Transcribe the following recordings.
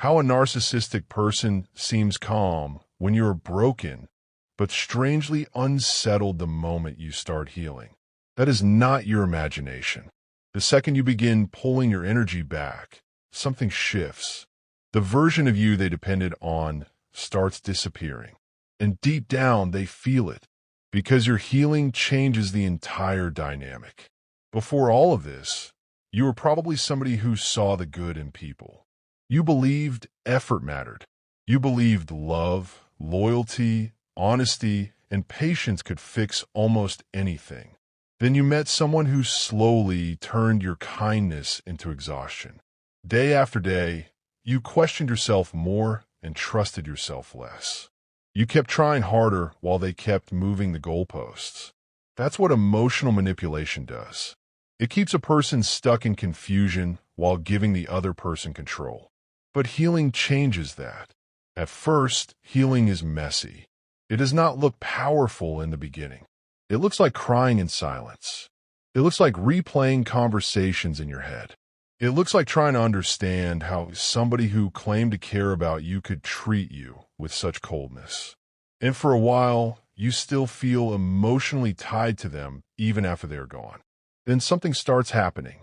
How a narcissistic person seems calm when you are broken, but strangely unsettled the moment you start healing. That is not your imagination. The second you begin pulling your energy back, something shifts. The version of you they depended on starts disappearing. And deep down, they feel it, because your healing changes the entire dynamic. Before all of this, you were probably somebody who saw the good in people. You believed effort mattered. You believed love, loyalty, honesty, and patience could fix almost anything. Then you met someone who slowly turned your kindness into exhaustion. Day after day, you questioned yourself more and trusted yourself less. You kept trying harder while they kept moving the goalposts. That's what emotional manipulation does. It keeps a person stuck in confusion while giving the other person control. But healing changes that. At first, healing is messy. It does not look powerful in the beginning. It looks like crying in silence. It looks like replaying conversations in your head. It looks like trying to understand how somebody who claimed to care about you could treat you with such coldness. And for a while, you still feel emotionally tied to them even after they're gone. Then something starts happening.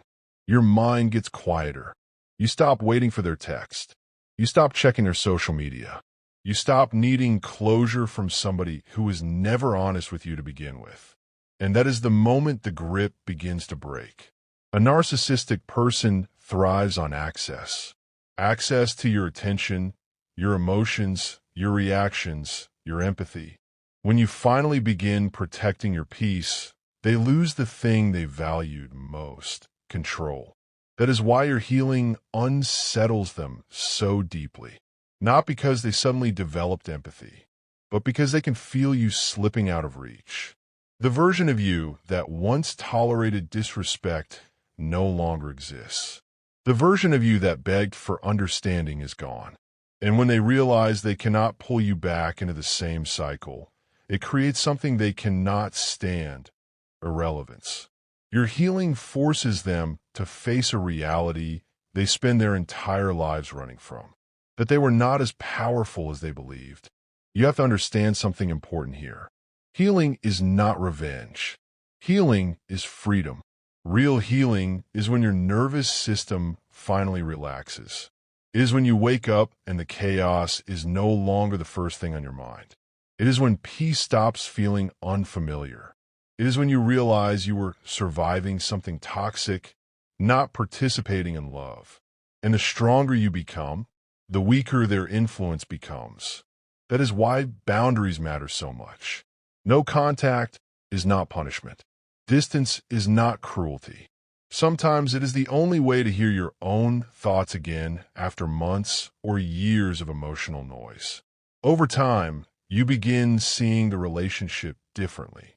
Your mind gets quieter. You stop waiting for their text. You stop checking their social media. You stop needing closure from somebody who was never honest with you to begin with. And that is the moment the grip begins to break. A narcissistic person thrives on access. Access to your attention, your emotions, your reactions, your empathy. When you finally begin protecting your peace, they lose the thing they valued most, control. That is why your healing unsettles them so deeply. Not because they suddenly developed empathy, but because they can feel you slipping out of reach. The version of you that once tolerated disrespect no longer exists. The version of you that begged for understanding is gone. And when they realize they cannot pull you back into the same cycle, it creates something they cannot stand: irrelevance. Your healing forces them to face a reality they spend their entire lives running from, that they were not as powerful as they believed. You have to understand something important here. Healing is not revenge. Healing is freedom. Real healing is when your nervous system finally relaxes. It is when you wake up and the chaos is no longer the first thing on your mind. It is when peace stops feeling unfamiliar. It is when you realize you were surviving something toxic, not participating in love. And the stronger you become, the weaker their influence becomes. That is why boundaries matter so much. No contact is not punishment. Distance is not cruelty. Sometimes it is the only way to hear your own thoughts again after months or years of emotional noise. Over time, you begin seeing the relationship differently.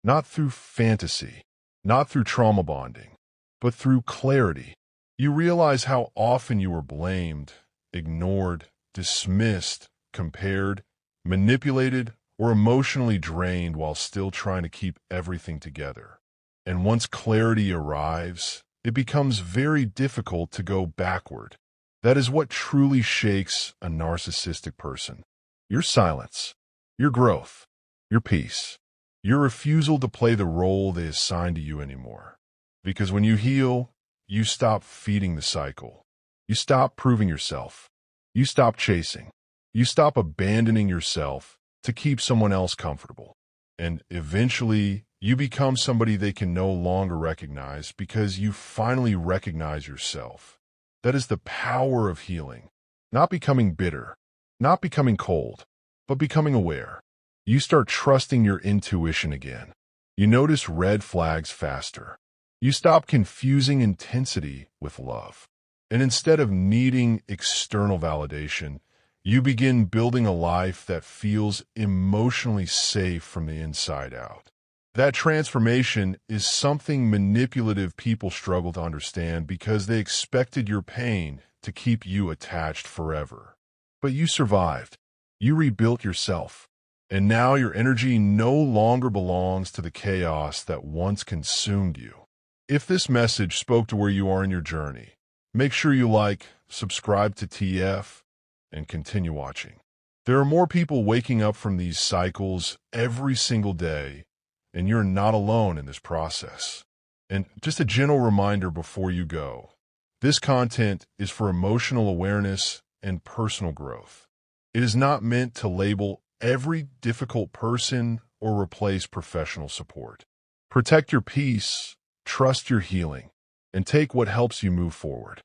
Not through fantasy, not through trauma bonding, but through clarity. You realize how often you were blamed, ignored, dismissed, compared, manipulated, or emotionally drained while still trying to keep everything together. And once clarity arrives, it becomes very difficult to go backward. That is what truly shakes a narcissistic person. Your silence, your growth, your peace, your refusal to play the role they assign to you anymore. Because when you heal, you stop feeding the cycle. You stop proving yourself. You stop chasing. You stop abandoning yourself to keep someone else comfortable. And eventually, you become somebody they can no longer recognize because you finally recognize yourself. That is the power of healing. Not becoming bitter, not becoming cold, but becoming aware. You start trusting your intuition again. You notice red flags faster. You stop confusing intensity with love. And instead of needing external validation, you begin building a life that feels emotionally safe from the inside out. That transformation is something manipulative people struggle to understand because they expected your pain to keep you attached forever. But you survived. You rebuilt yourself. And now your energy no longer belongs to the chaos that once consumed you. If this message spoke to where you are in your journey, make sure you like, subscribe to TF, and continue watching. There are more people waking up from these cycles every single day, and you're not alone in this process. And just a gentle reminder before you go, this content is for emotional awareness and personal growth. It is not meant to label every difficult person or replace professional support. Protect your peace, trust your healing, and take what helps you move forward.